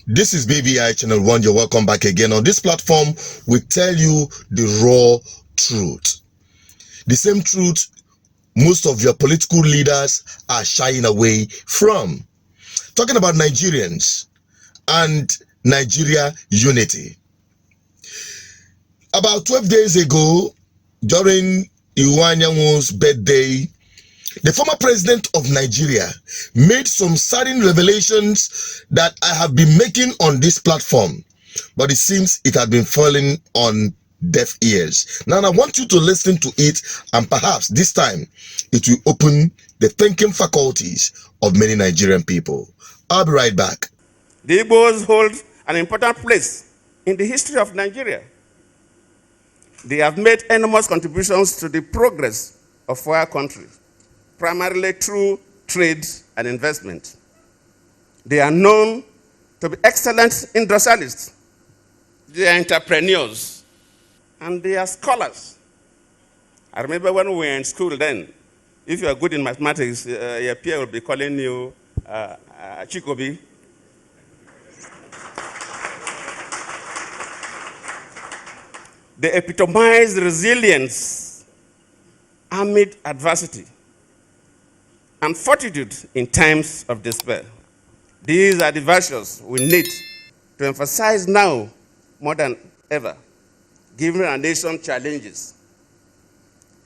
This is BBI Channel 1. You're welcome back again. On this platform, we tell you the raw truth. The same truth most of your political leaders are shying away from. Talking about Nigerians and Nigeria unity. About 12 days ago, during Iwanyanwo's birthday, the former president of Nigeria made some sudden revelations that I have been making on this platform, but it seems it had been falling on deaf ears. Now I want you to listen to it, and perhaps this time it will open the thinking faculties of many Nigerian people. I'll be right back. The Igbos hold an important place in the history of Nigeria. They have made enormous contributions to the progress of our country, primarily through trade and investment. They are known to be excellent industrialists. They are entrepreneurs, and they are scholars. I remember when we were in school then, if you are good in mathematics, your peer will be calling you Chikobi. They epitomize resilience amid adversity and fortitude in times of despair. These are the virtues we need to emphasize now more than ever, given our nation challenges.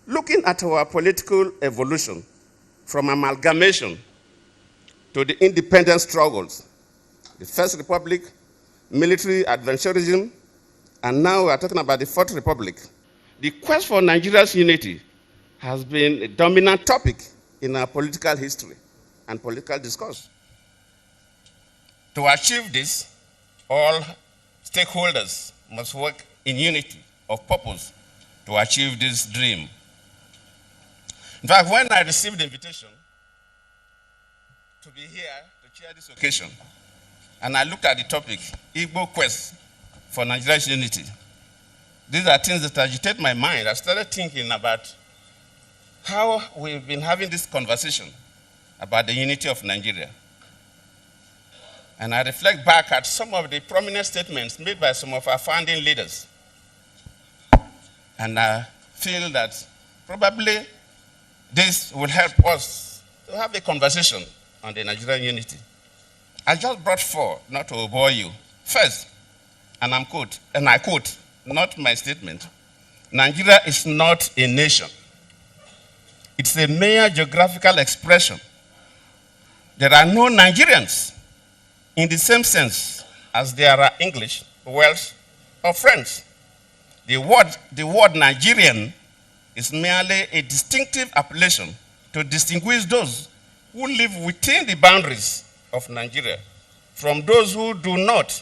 Looking at our political evolution from amalgamation to the independence struggles, the First Republic, military adventurism, and now we are talking about the Fourth Republic. The quest for Nigeria's unity has been a dominant topic in our political history and political discourse. To achieve this, all stakeholders must work in unity of purpose to achieve this dream. In fact, when I received the invitation to be here to chair this occasion, and I looked at the topic, Igbo quest for Nigeria's unity, these are things that agitate my mind. I started thinking about how we've been having this conversation about the unity of Nigeria. And I reflect back at some of the prominent statements made by some of our founding leaders. And I feel that probably this will help us to have a conversation on the Nigerian unity. I just brought four, not to bore you. First, and I quote, not my statement, Nigeria is not a nation. It's a mere geographical expression. There are no Nigerians in the same sense as there are English, Welsh, or French. The word Nigerian is merely a distinctive appellation to distinguish those who live within the boundaries of Nigeria from those who do not.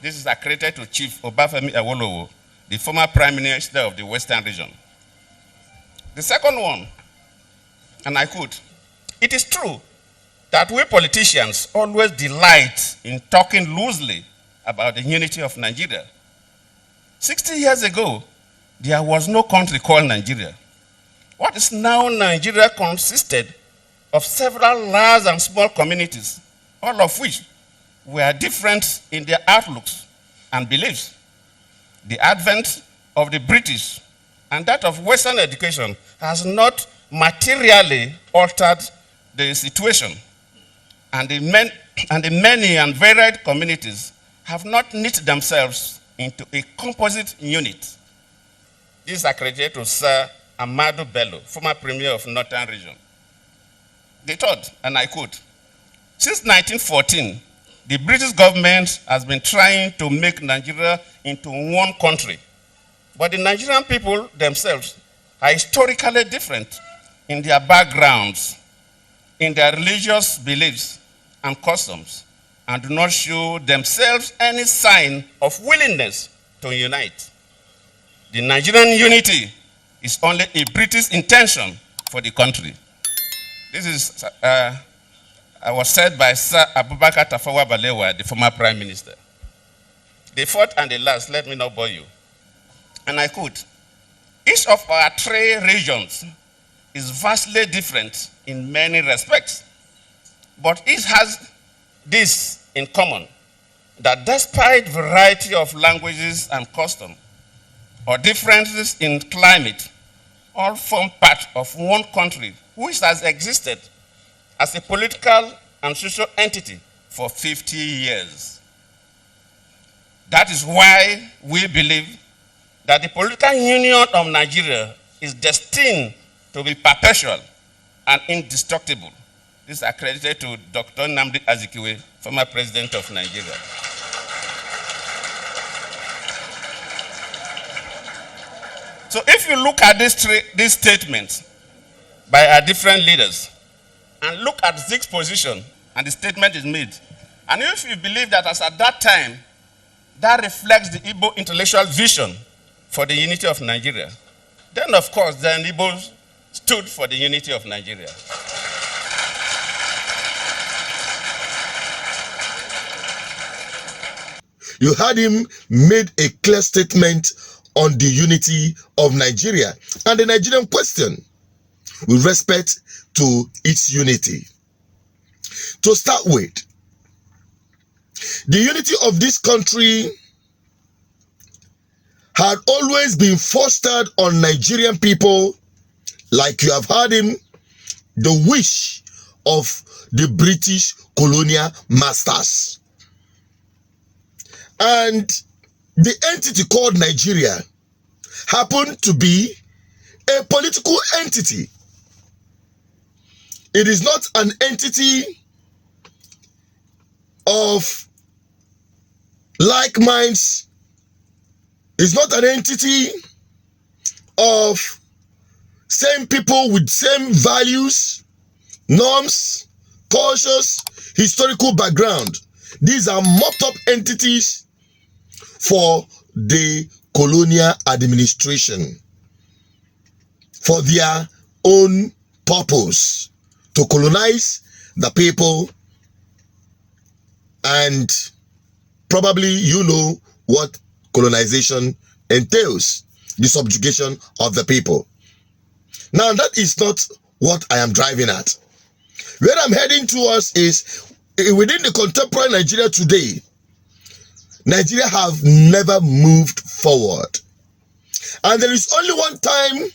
This is accredited to Chief Obafemi Awolowo, the former Prime Minister of the Western region. The second one, and I quote, it is true that we politicians always delight in talking loosely about the unity of Nigeria. 60 years ago, there was no country called Nigeria. What is now Nigeria consisted of several large and small communities, all of which were different in their outlooks and beliefs. The advent of the British and that of Western education has not materially altered the situation, and the many and varied communities have not knit themselves into a composite unit. This is accredited to Sir Amadu Bello, former Premier of Northern Region. The third, and I quote, since 1914, the British government has been trying to make Nigeria into one country. But the Nigerian people themselves are historically different in their backgrounds, in their religious beliefs and customs, and do not show themselves any sign of willingness to unite. The Nigerian unity is only a British intention for the country. This is was said by Sir Abubakar Tafawa Balewa, the former Prime Minister. The fourth and the last, let me not bore you. And I quote, each of our three regions is vastly different in many respects, but each has this in common. that despite variety of languages and customs or differences in climate, all form part of one country which has existed as a political and social entity for 50 years. That is why we believe that the political union of Nigeria is destined to be perpetual and indestructible. This is accredited to Dr. Nnamdi Azikiwe, former president of Nigeria. So if you look at these statements by our different leaders and look at Zeke's position and the statement is made, and if you believe that as at that time, that reflects the Igbo intellectual vision for the unity of Nigeria, then of course, the Igbos stood for the unity of Nigeria. You heard him made a clear statement on the unity of Nigeria and the Nigerian question with respect to its unity. To start with, the unity of this country had always been fostered on Nigerian people, like you have heard him, the wish of the British colonial masters. And the entity called Nigeria happened to be a political entity. It is not an entity of like minds. It's not an entity of same people with same values, norms, cultures, historical background. These are mopped up entities for the colonial administration, for their own purpose, to colonize the people. And probably you know what colonization entails, the subjugation of the people. Now that is not what I am driving at. Where I'm heading towards is within the contemporary Nigeria today, Nigeria have never moved forward. And there is only one time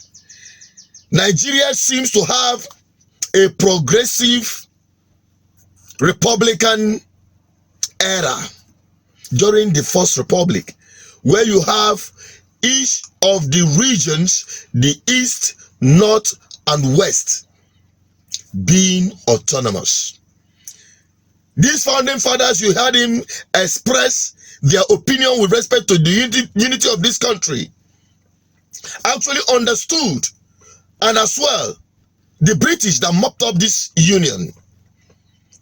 Nigeria seems to have a progressive Republican era during the First Republic, where you have each of the regions, the East, North, and West, being autonomous. These founding fathers, you heard him express their opinion with respect to the unity of this country, actually understood, and as well, the British that mopped up this union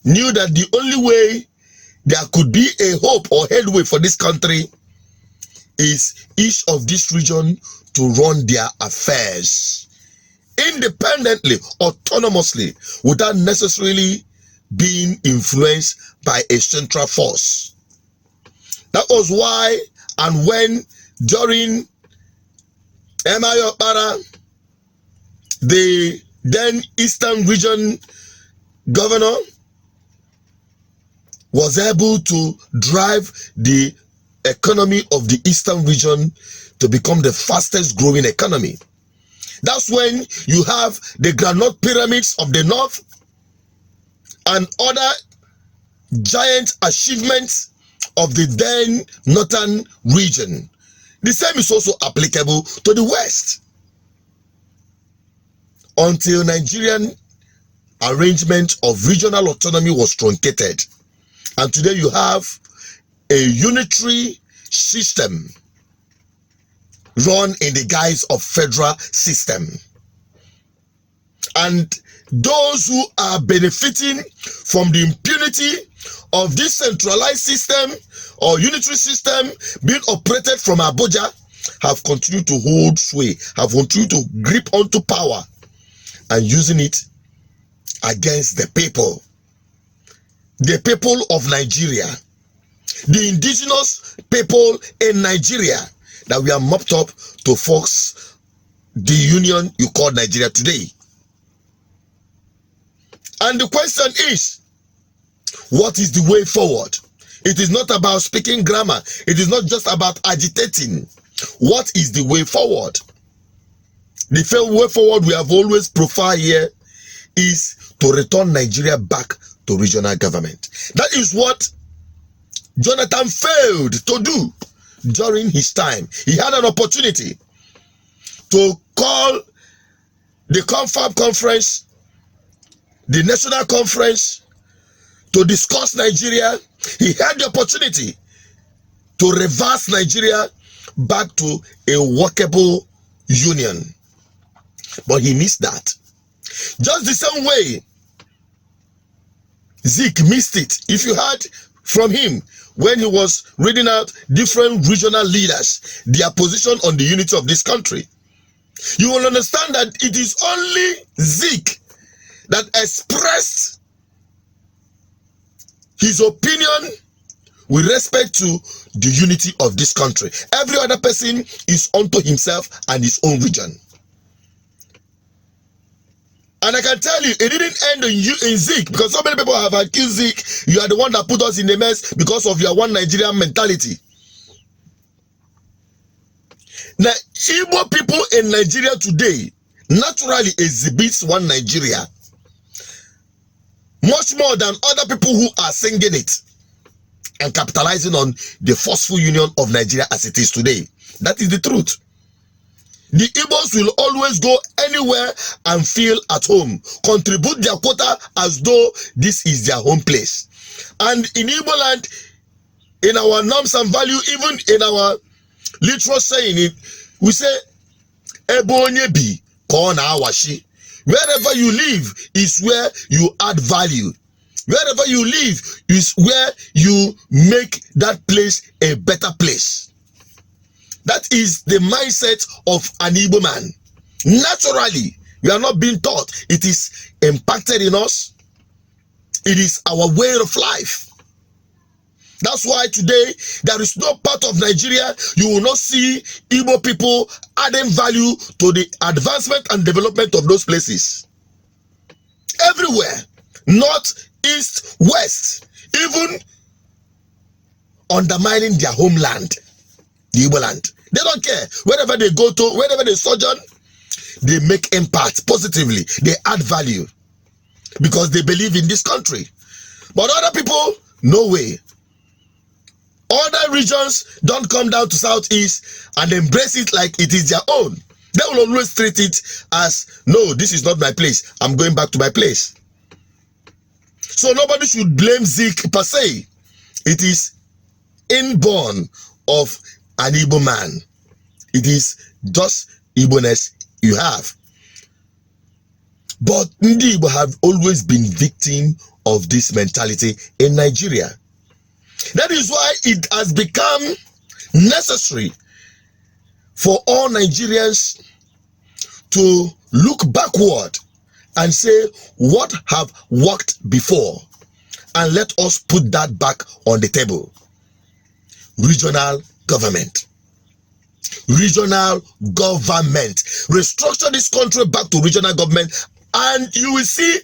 knew that the only way there could be a hope or headway for this country is each of this region to run their affairs independently, autonomously, without necessarily being influenced by a central force. That was why and when during Emeagwali Okpara, the then Eastern Region governor, was able to drive the economy of the Eastern Region to become the fastest growing economy. That's when you have the granite pyramids of the North and other giant achievements of the then Northern region. The same is also applicable to the West. Until Nigerian arrangement of regional autonomy was truncated. And today you have a unitary system run in the guise of federal system. And those who are benefiting from the impunity of this centralized system or unitary system being operated from Abuja have continued to hold sway, have continued to grip onto power and using it against the people of Nigeria, the indigenous people in Nigeria that we are mopped up to force the union you call Nigeria today. And the question is, what is the way forward? It is not about speaking grammar. It is not just about agitating. What is the way forward? The way forward we have always profiled here is to return Nigeria back to regional government. That is what Jonathan failed to do during his time. He had an opportunity to call the confab conference, the national conference, to discuss Nigeria. He had the opportunity to reverse Nigeria back to a workable union. But he missed that. Just the same way Zeke missed it. If you heard from him when he was reading out different regional leaders, their position on the unity of this country, you will understand that it is only Zeke that expressed his opinion with respect to the unity of this country. Every other person is unto himself and his own region. And I can tell you, it didn't end in Zeke, because so many people have accused Zeke. You are the one that put us in a mess because of your one Nigerian mentality. Now, Igbo people in Nigeria today naturally exhibits one Nigeria much more than other people who are singing it and capitalizing on the forceful union of Nigeria as it is today. That is the truth. The Igbos will always go anywhere and feel at home, contribute their quota as though this is their home place. And in Igbo land, in our norms and value, even in our literal saying, we say, Ebonye bi kona awashi. Wherever you live is where you add value. Wherever you live is where you make that place a better place. That is the mindset of an Igbo man. Naturally, we are not being taught. It is impacted in us. It is our way of life. That's why today, there is no part of Nigeria you will not see Igbo people adding value to the advancement and development of those places. Everywhere, north, east, west, even undermining their homeland, the Igbo land. They don't care. Wherever they go to, wherever they sojourn, they make impact positively. They add value because they believe in this country. But other people, no way. Other regions don't come down to Southeast and embrace it like it is their own. They will always treat it as, no, this is not my place. I'm going back to my place. So nobody should blame Zeke per se. It is inborn of an Igbo man. It is just Igbo-ness you have. But Ndi Igbo have always been victim of this mentality in Nigeria. That is why it has become necessary for all Nigerians to look backward and say what have worked before, and let us put that back on the table. Regional government. Regional government. Restructure this country back to regional government, and you will see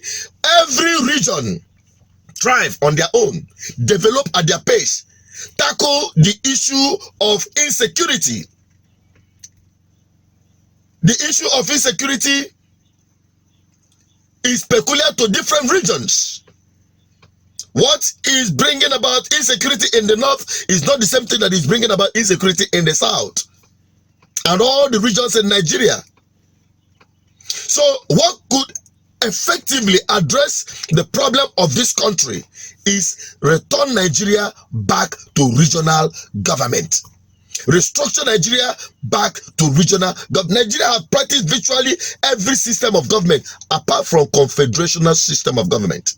every region thrive on their own, develop at their pace, tackle the issue of insecurity. The issue of insecurity is peculiar to different regions. What is bringing about insecurity in the north is not the same thing that is bringing about insecurity in the south and all the regions in Nigeria. So what could effectively address the problem of this country is return Nigeria back to regional government. Restructure Nigeria back to regional government. Nigeria has practiced virtually every system of government apart from confederational system of government.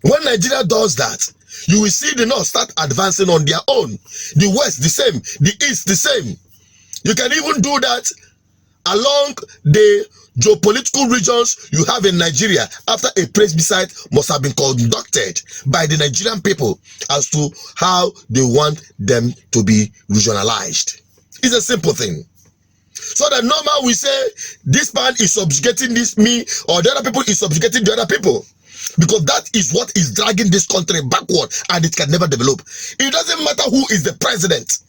When Nigeria does that, you will see the north start advancing on their own. The west the same, the east the same. You can even do that along the geopolitical regions you have in Nigeria after a plebiscite must have been conducted by the Nigerian people as to how they want them to be regionalized. It's a simple thing. So that normal we say this man is subjugating this me, or the other people is subjugating the other people. Because that is what is dragging this country backward, and it can never develop. It doesn't matter who is the president.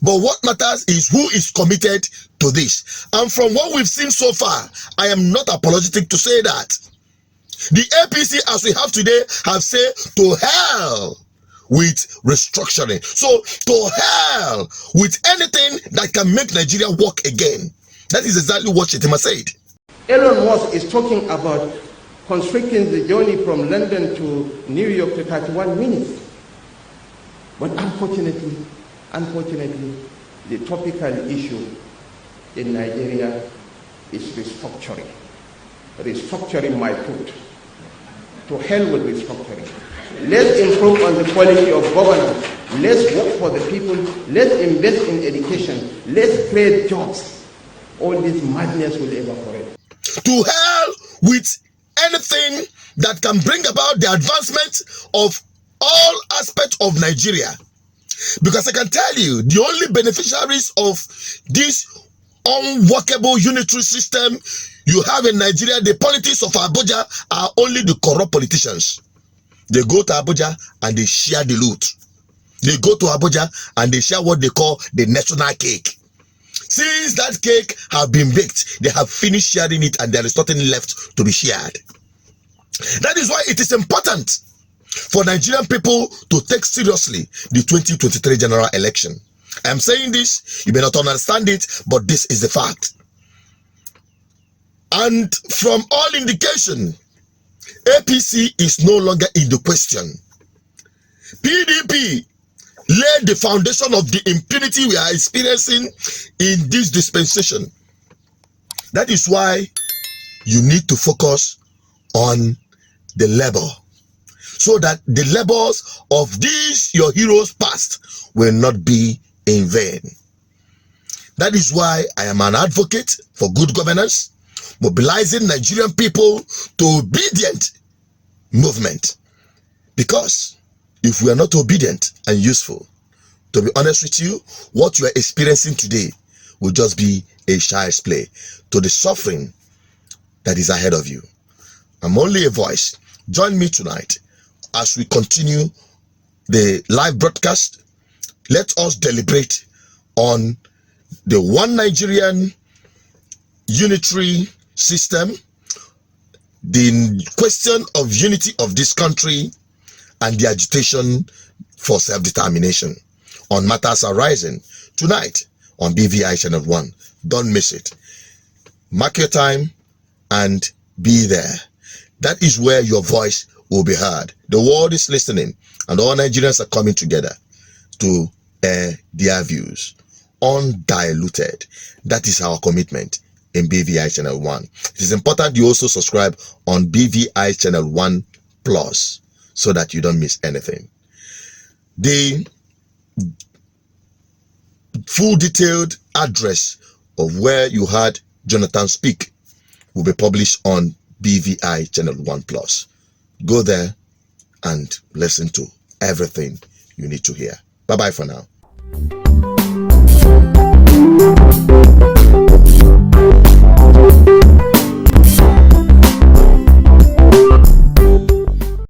But what matters is who is committed to this. And from what we've seen so far, I am not apologetic to say that. The APC, as we have today, have said to hell with restructuring. So to hell with anything that can make Nigeria work again. That is exactly what Shetima said. Elon Musk is talking about constricting the journey from London to New York to 31 minutes. But unfortunately, the topical issue in Nigeria is restructuring. Restructuring my foot. To hell with restructuring. Let's improve on the quality of governance. Let's work for the people. Let's invest in education. Let's create jobs. All this madness will evaporate. To hell with anything that can bring about the advancement of all aspects of Nigeria. Because I can tell you, the only beneficiaries of this unworkable unitary system you have in Nigeria, the politics of Abuja, are only the corrupt politicians. They go to Abuja and they share the loot. They go to Abuja and they share what they call the national cake. Since that cake have been baked, they have finished sharing it and there is nothing left to be shared. That is why it is important for Nigerian people to take seriously the 2023 general election. I am saying this, you may not understand it, but this is the fact. And from all indication, APC is no longer in the question. PDP laid the foundation of the impunity we are experiencing in this dispensation. That is why you need to focus on the labor, so that the labors of these your heroes past will not be in vain. That is why I am an advocate for good governance, mobilizing Nigerian people to obedient movement. Because if we are not obedient and useful, to be honest with you, what you are experiencing today will just be a child's play to the suffering that is ahead of you. I'm only a voice. Join me tonight as we continue the live broadcast. Let us deliberate on the one Nigerian unitary system, the question of unity of this country, and the agitation for self-determination on matters arising tonight on BVI Channel 1. Don't miss it. Mark your time and be there. That is where your voice will be heard. The world is listening and all Nigerians are coming together to air their views undiluted. That is our commitment in BVI Channel 1. It is important you also subscribe on BVI Channel 1 Plus so that you don't miss anything. The full detailed address of where you heard Jonathan speak will be published on BVI Channel 1 Plus. Go there and listen to everything you need to hear. Bye-bye for now.